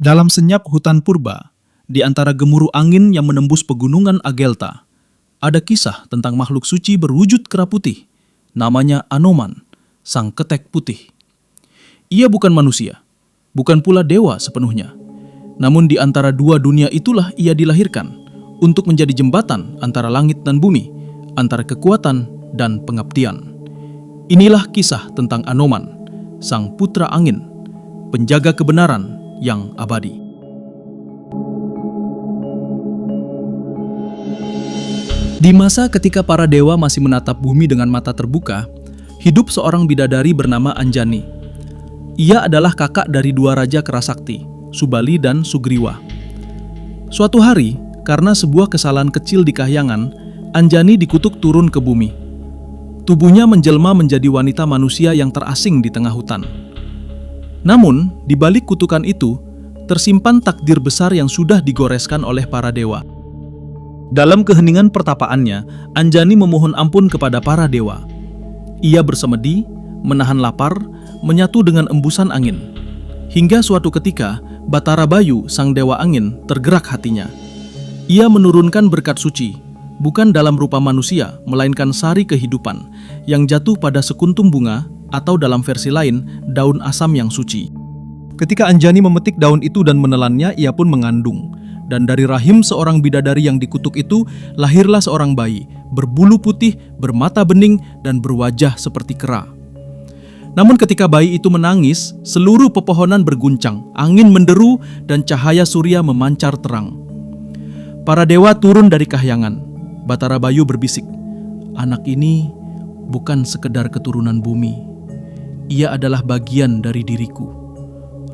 Dalam senyap hutan purba, di antara gemuruh angin yang menembus pegunungan Agelta, ada kisah tentang makhluk suci berwujud kera putih, namanya Anoman, sang ketek putih. Ia bukan manusia, bukan pula dewa sepenuhnya. Namun di antara dua dunia itulah ia dilahirkan, untuk menjadi jembatan antara langit dan bumi, antara kekuatan dan pengabdian. Inilah kisah tentang Anoman, sang putra angin, penjaga kebenaran yang abadi. Di masa ketika para dewa masih menatap bumi dengan mata terbuka, hidup seorang bidadari bernama Anjani. Ia adalah kakak dari dua raja kera sakti, Subali dan Sugriwa. Suatu hari, karena sebuah kesalahan kecil di kahyangan, Anjani dikutuk turun ke bumi. Tubuhnya menjelma menjadi wanita manusia yang terasing di tengah hutan. Namun, di balik kutukan itu, tersimpan takdir besar yang sudah digoreskan oleh para dewa. Dalam keheningan pertapaannya, Anjani memohon ampun kepada para dewa. Ia bersemedi, menahan lapar, menyatu dengan embusan angin. Hingga suatu ketika, Batara Bayu, sang dewa angin, tergerak hatinya. Ia menurunkan berkat suci, bukan dalam rupa manusia, melainkan sari kehidupan, yang jatuh pada sekuntum bunga, atau dalam versi lain, daun asam yang suci. Ketika Anjani memetik daun itu dan menelannya, ia pun mengandung. Dan dari rahim seorang bidadari yang dikutuk itu, lahirlah seorang bayi, berbulu putih, bermata bening, dan berwajah seperti kera. Namun ketika bayi itu menangis, seluruh pepohonan berguncang, angin menderu, dan cahaya surya memancar terang. Para dewa turun dari kahyangan. Batara Bayu berbisik, "Anak ini bukan sekedar keturunan bumi. Ia adalah bagian dari diriku,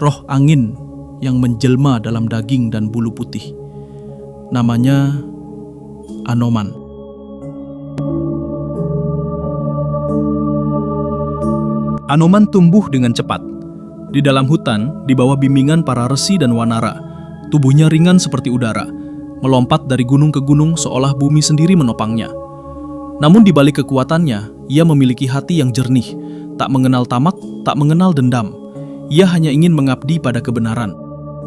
roh angin yang menjelma dalam daging dan bulu putih. Namanya Anoman." Anoman tumbuh dengan cepat. Di dalam hutan, di bawah bimbingan para resi dan wanara, tubuhnya ringan seperti udara, melompat dari gunung ke gunung seolah bumi sendiri menopangnya. Namun di balik kekuatannya, ia memiliki hati yang jernih, tak mengenal tamak, tak mengenal dendam. Ia hanya ingin mengabdi pada kebenaran.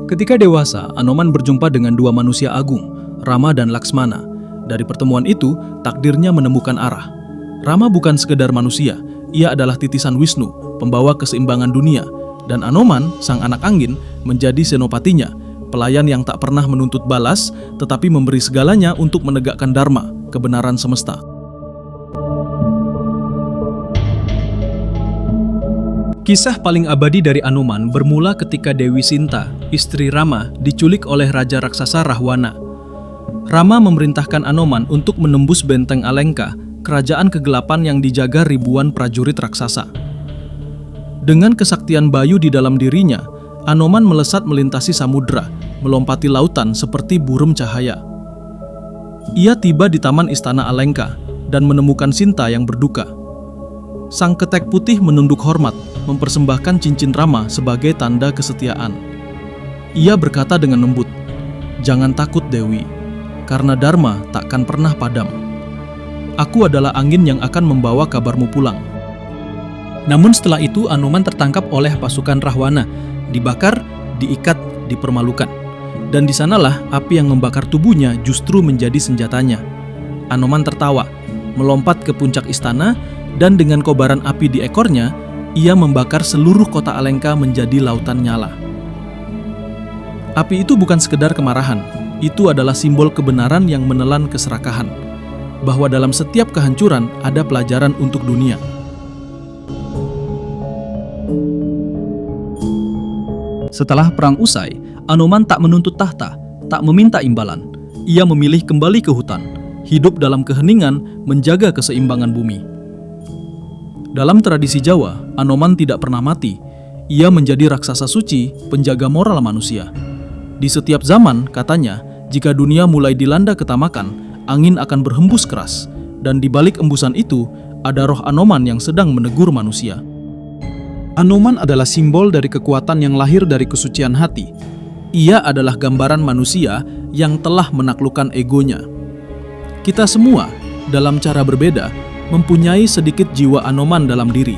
Ketika dewasa, Anoman berjumpa dengan dua manusia agung, Rama dan Laksmana. Dari pertemuan itu, takdirnya menemukan arah. Rama bukan sekedar manusia, ia adalah titisan Wisnu, pembawa keseimbangan dunia, dan Anoman, sang anak angin, menjadi senopatinya, pelayan yang tak pernah menuntut balas, tetapi memberi segalanya untuk menegakkan dharma, kebenaran semesta. Kisah paling abadi dari Anoman bermula ketika Dewi Sinta, istri Rama, diculik oleh Raja Raksasa Rahwana. Rama memerintahkan Anoman untuk menembus benteng Alengka, kerajaan kegelapan yang dijaga ribuan prajurit raksasa. Dengan kesaktian Bayu di dalam dirinya, Anoman melesat melintasi samudra, melompati lautan seperti burung cahaya. Ia tiba di taman istana Alengka dan menemukan Sinta yang berduka. Sang ketek putih menunduk hormat, mempersembahkan cincin Rama sebagai tanda kesetiaan. Ia berkata dengan lembut, "Jangan takut Dewi, karena Dharma takkan pernah padam. Aku adalah angin yang akan membawa kabarmu pulang." Namun setelah itu Anoman tertangkap oleh pasukan Rahwana, dibakar, diikat, dipermalukan. Dan di sanalah api yang membakar tubuhnya justru menjadi senjatanya. Anoman tertawa, melompat ke puncak istana, dan dengan kobaran api di ekornya, ia membakar seluruh kota Alengka menjadi lautan nyala. Api itu bukan sekedar kemarahan, itu adalah simbol kebenaran yang menelan keserakahan, bahwa dalam setiap kehancuran ada pelajaran untuk dunia. Setelah perang usai, Anoman tak menuntut tahta, tak meminta imbalan. Ia memilih kembali ke hutan, hidup dalam keheningan, menjaga keseimbangan bumi. Dalam tradisi Jawa, Anoman tidak pernah mati. Ia menjadi raksasa suci, penjaga moral manusia. Di setiap zaman, katanya, jika dunia mulai dilanda ketamakan, angin akan berhembus keras, dan di balik embusan itu, ada roh Anoman yang sedang menegur manusia. Anoman adalah simbol dari kekuatan yang lahir dari kesucian hati. Ia adalah gambaran manusia yang telah menaklukkan egonya. Kita semua, dalam cara berbeda, mempunyai sedikit jiwa Anoman dalam diri.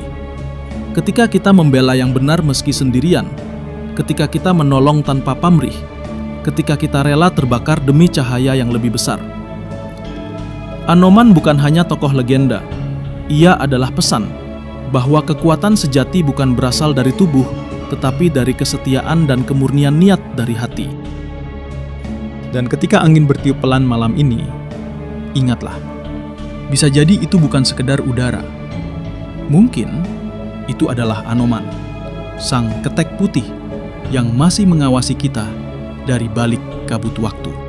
Ketika kita membela yang benar meski sendirian, ketika kita menolong tanpa pamrih, ketika kita rela terbakar demi cahaya yang lebih besar. Anoman bukan hanya tokoh legenda, ia adalah pesan bahwa kekuatan sejati bukan berasal dari tubuh, tetapi dari kesetiaan dan kemurnian niat dari hati. Dan ketika angin bertiup pelan malam ini, ingatlah, bisa jadi itu bukan sekedar udara. Mungkin itu adalah Anoman, sang ketek putih yang masih mengawasi kita dari balik kabut waktu.